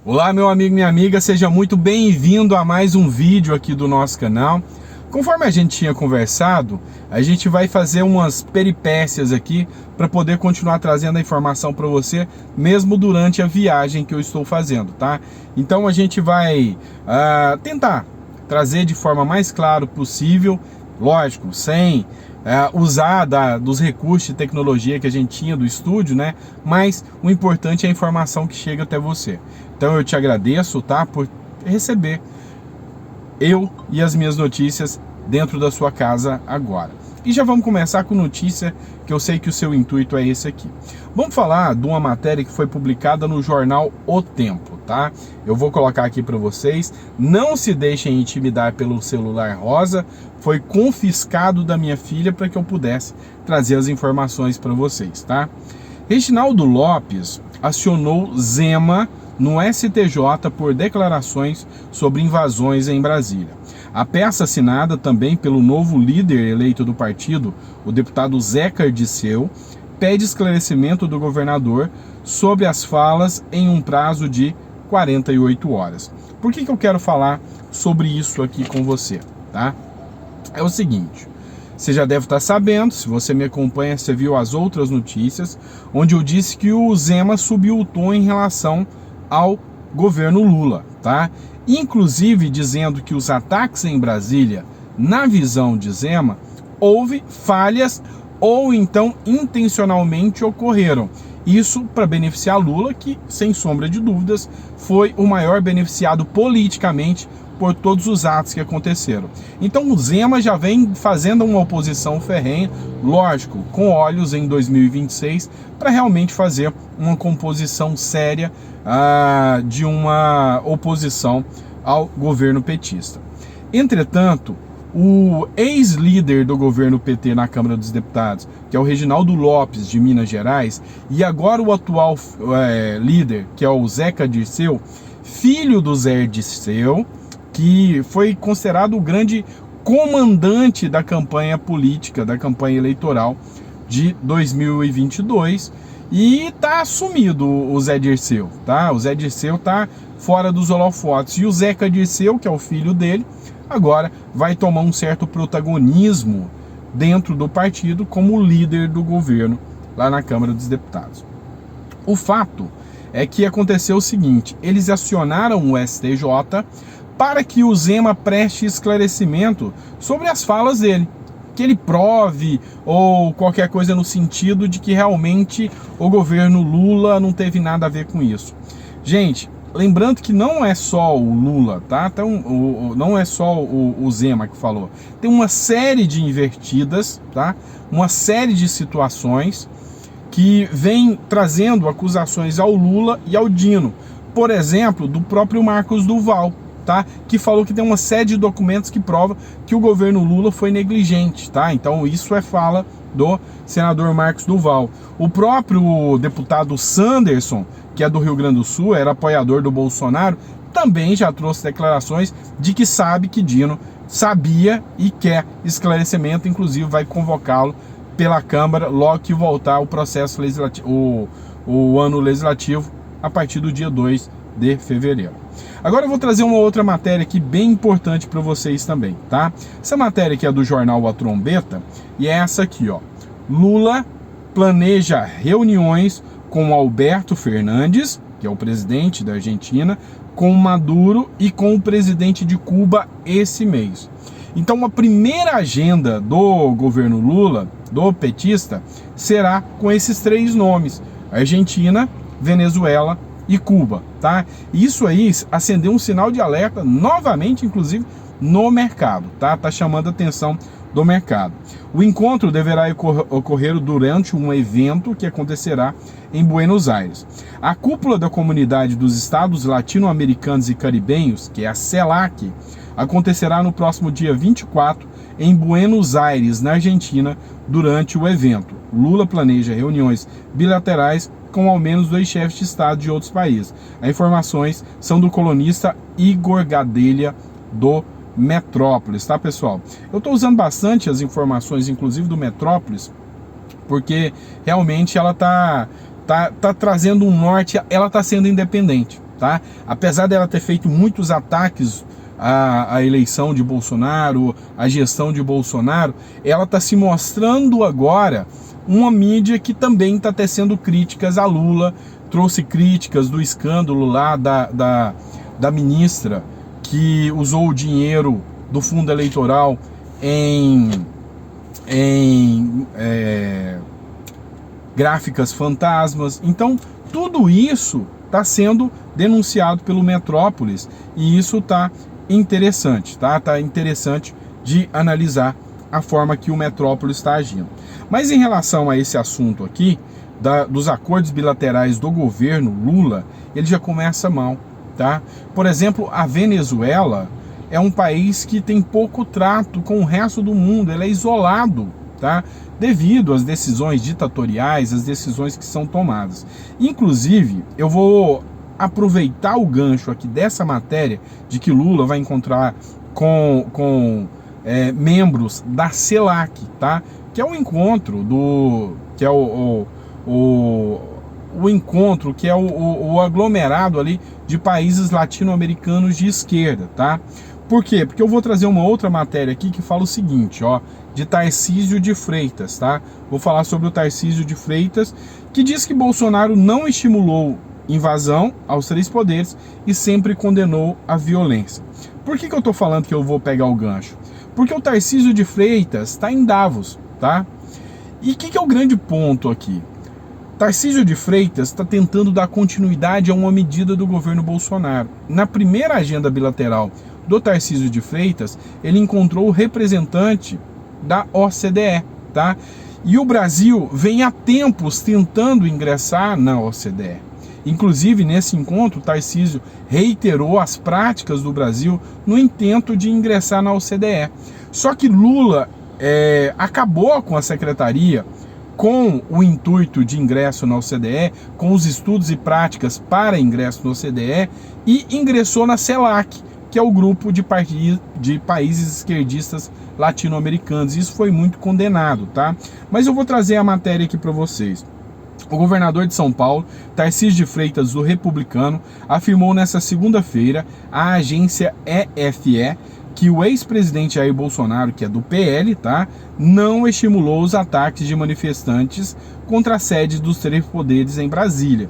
Olá, meu amigo, minha amiga, seja muito bem-vindo a mais um vídeo aqui do nosso canal. Conforme a gente tinha conversado, a gente vai fazer umas peripécias aqui para poder continuar trazendo a informação para você, mesmo durante a viagem que eu estou fazendo, tá? Então a gente vai tentar trazer de forma mais clara possível, lógico, sem usar dos recursos de tecnologia que a gente tinha do estúdio, né? Mas o importante é a informação que chega até você. Então eu te agradeço, tá? Por receber eu e as minhas notícias dentro da sua casa agora. E já vamos começar com notícia que eu sei que o seu intuito é esse aqui. Vamos falar de uma matéria que foi publicada no jornal O Tempo, tá? Eu vou colocar aqui para vocês. Não se deixem intimidar pelo celular rosa. Foi confiscado da minha filha para que eu pudesse trazer as informações para vocês, tá? Reginaldo Lopes acionou Zema no STJ por declarações sobre invasões em Brasília. A peça assinada também pelo novo líder eleito do partido, o deputado Zeca Dirceu, pede esclarecimento do governador sobre as falas em um prazo de 48 horas. Por que eu quero falar sobre isso aqui com você, tá? É o seguinte, você já deve estar sabendo, se você me acompanha, você viu as outras notícias, onde eu disse que o Zema subiu o tom em relação ao governo Lula, tá? Inclusive dizendo que os ataques em Brasília, na visão de Zema, houve falhas ou então intencionalmente ocorreram. Isso para beneficiar Lula, que sem sombra de dúvidas foi o maior beneficiado politicamente por todos os atos que aconteceram. Então o Zema já vem fazendo uma oposição ferrenha, lógico, com olhos em 2026, para realmente fazer uma composição séria de uma oposição ao governo petista. Entretanto, o ex-líder do governo PT na Câmara dos Deputados, que é o Reginaldo Lopes, de Minas Gerais, e agora o atual líder, que é o Zeca Dirceu, filho do Zé Dirceu, que foi considerado o grande comandante da campanha política, da campanha eleitoral de 2022, e tá sumido o Zé Dirceu, tá? O Zé Dirceu tá fora dos holofotes, e o Zeca Dirceu, que é o filho dele, agora vai tomar um certo protagonismo dentro do partido como líder do governo lá na Câmara dos Deputados. O fato é que aconteceu o seguinte, eles acionaram o STJ para que o Zema preste esclarecimento sobre as falas dele, que ele prove ou qualquer coisa no sentido de que realmente o governo Lula não teve nada a ver com isso. Gente, lembrando que não é só o Lula, tá? Então, não é só o Zema que falou. Tem uma série de invertidas, tá? Uma série de situações que vem trazendo acusações ao Lula e ao Dino. Por exemplo, do próprio Marcos Duval, tá? Que falou que tem uma série de documentos que prova que o governo Lula foi negligente, tá? Então isso é fala do senador Marcos Duval. O próprio deputado Sanderson, que é do Rio Grande do Sul, era apoiador do Bolsonaro, também já trouxe declarações de que sabe que Dino sabia e quer esclarecimento, inclusive vai convocá-lo pela Câmara logo que voltar o processo legislativo, o ano legislativo, a partir do dia 2 de fevereiro. Agora eu vou trazer uma outra matéria aqui bem importante para vocês também, tá? Essa matéria aqui é do jornal A Trombeta e é essa aqui, ó. Lula planeja reuniões com Alberto Fernandes, que é o presidente da Argentina, com Maduro e com o presidente de Cuba esse mês. Então a primeira agenda do governo Lula, do petista, será com esses três nomes: Argentina, Venezuela e Cuba, tá? Isso aí acendeu um sinal de alerta novamente, inclusive no mercado, tá? Tá chamando a atenção do mercado. O encontro deverá ocorrer durante um evento que acontecerá em Buenos Aires. A cúpula da Comunidade dos Estados Latino-Americanos e Caribenhos, que é a CELAC, acontecerá no próximo dia 24 em Buenos Aires, na Argentina, durante o evento. Lula planeja reuniões bilaterais com ao menos 2 chefes de Estado de outros países. As informações são do colunista Igor Gadelha, do Metrópolis, tá, pessoal? Eu estou usando bastante as informações, inclusive do Metrópolis, porque realmente ela tá trazendo um norte, ela está sendo independente, tá? Apesar dela ter feito muitos ataques à eleição de Bolsonaro, à gestão de Bolsonaro, ela está se mostrando agora uma mídia que também está tecendo críticas a Lula, trouxe críticas do escândalo lá da ministra que usou o dinheiro do fundo eleitoral em gráficas fantasmas. Então, tudo isso está sendo denunciado pelo Metrópolis e isso está interessante, tá? Tá interessante de analisar a forma que o Metrópolis está agindo. Mas em relação a esse assunto aqui, dos acordos bilaterais do governo Lula, ele já começa mal, tá? Por exemplo, a Venezuela é um país que tem pouco trato com o resto do mundo, ele é isolado, tá? Devido às decisões ditatoriais, às decisões que são tomadas. Inclusive, eu vou aproveitar o gancho aqui dessa matéria de que Lula vai encontrar com membros da CELAC, tá? Que é o encontro que é o encontro, que é o aglomerado ali de países latino-americanos de esquerda, tá? Por quê? Porque eu vou trazer uma outra matéria aqui que fala o seguinte, ó, de Tarcísio de Freitas, tá? Vou falar sobre o Tarcísio de Freitas, que diz que Bolsonaro não estimulou invasão aos três poderes e sempre condenou a violência. Por que eu tô falando que eu vou pegar o gancho? Porque o Tarcísio de Freitas está em Davos, tá? E o que é o grande ponto aqui? Tarcísio de Freitas está tentando dar continuidade a uma medida do governo Bolsonaro. Na primeira agenda bilateral do Tarcísio de Freitas, ele encontrou o representante da OCDE, tá? E o Brasil vem há tempos tentando ingressar na OCDE. Inclusive, nesse encontro, Tarcísio reiterou as práticas do Brasil no intento de ingressar na OCDE. Só que Lula acabou com a secretaria com o intuito de ingresso na OCDE, com os estudos e práticas para ingresso na OCDE, e ingressou na CELAC, que é o grupo de países esquerdistas latino-americanos. Isso foi muito condenado, tá? Mas eu vou trazer a matéria aqui para vocês. O governador de São Paulo, Tarcísio de Freitas, do Republicano, afirmou nesta segunda-feira à agência EFE que o ex-presidente Jair Bolsonaro, que é do PL, tá, não estimulou os ataques de manifestantes contra a sede dos três poderes em Brasília.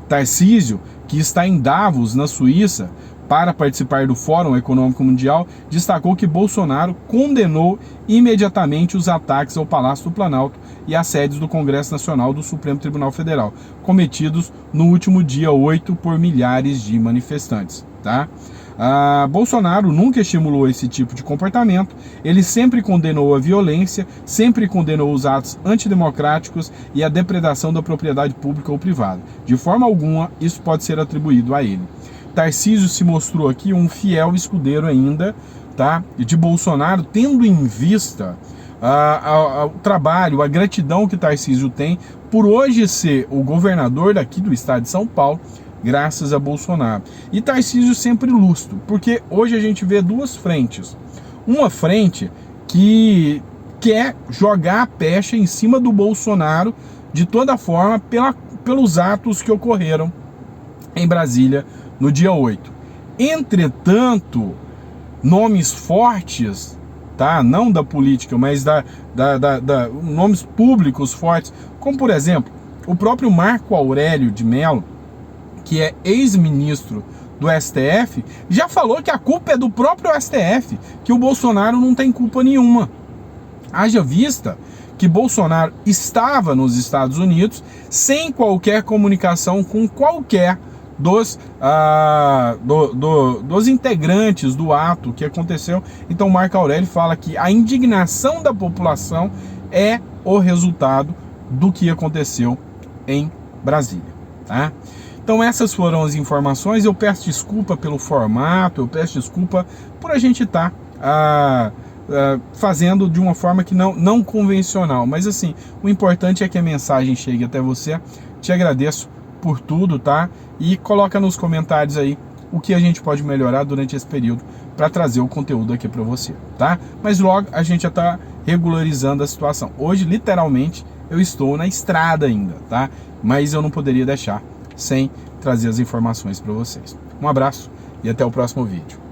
Tarcísio, que está em Davos, na Suíça, para participar do Fórum Econômico Mundial, destacou que Bolsonaro condenou imediatamente os ataques ao Palácio do Planalto e às sedes do Congresso Nacional do Supremo Tribunal Federal, cometidos no último dia 8 por milhares de manifestantes, tá? Bolsonaro nunca estimulou esse tipo de comportamento, ele sempre condenou a violência, sempre condenou os atos antidemocráticos e a depredação da propriedade pública ou privada. De forma alguma, isso pode ser atribuído a ele. Tarcísio se mostrou aqui um fiel escudeiro ainda, tá, de Bolsonaro, tendo em vista o trabalho, a gratidão que Tarcísio tem por hoje ser o governador daqui do estado de São Paulo, graças a Bolsonaro. E Tarcísio sempre lustro, porque hoje a gente vê duas frentes. Uma frente que quer jogar a pecha em cima do Bolsonaro de toda forma pelos atos que ocorreram em Brasília no dia 8. Entretanto, nomes fortes, tá? Não da política, mas nomes públicos fortes, como por exemplo, o próprio Marco Aurélio de Mello, que é ex-ministro do STF, já falou que a culpa é do próprio STF, que o Bolsonaro não tem culpa nenhuma. Haja vista que Bolsonaro estava nos Estados Unidos sem qualquer comunicação com qualquer dos integrantes do ato que aconteceu. Então Marco Aurélio fala que a indignação da população é o resultado do que aconteceu em Brasília, tá? Então essas foram as informações. Eu peço desculpa pelo formato, eu peço desculpa por a gente estar fazendo de uma forma que não convencional, mas assim, o importante é que a mensagem chegue até você. Te agradeço por tudo, tá? E coloca nos comentários aí o que a gente pode melhorar durante esse período para trazer o conteúdo aqui para você, tá? Mas logo a gente já está regularizando a situação. Hoje, literalmente, eu estou na estrada ainda, tá? Mas eu não poderia deixar sem trazer as informações para vocês. Um abraço e até o próximo vídeo.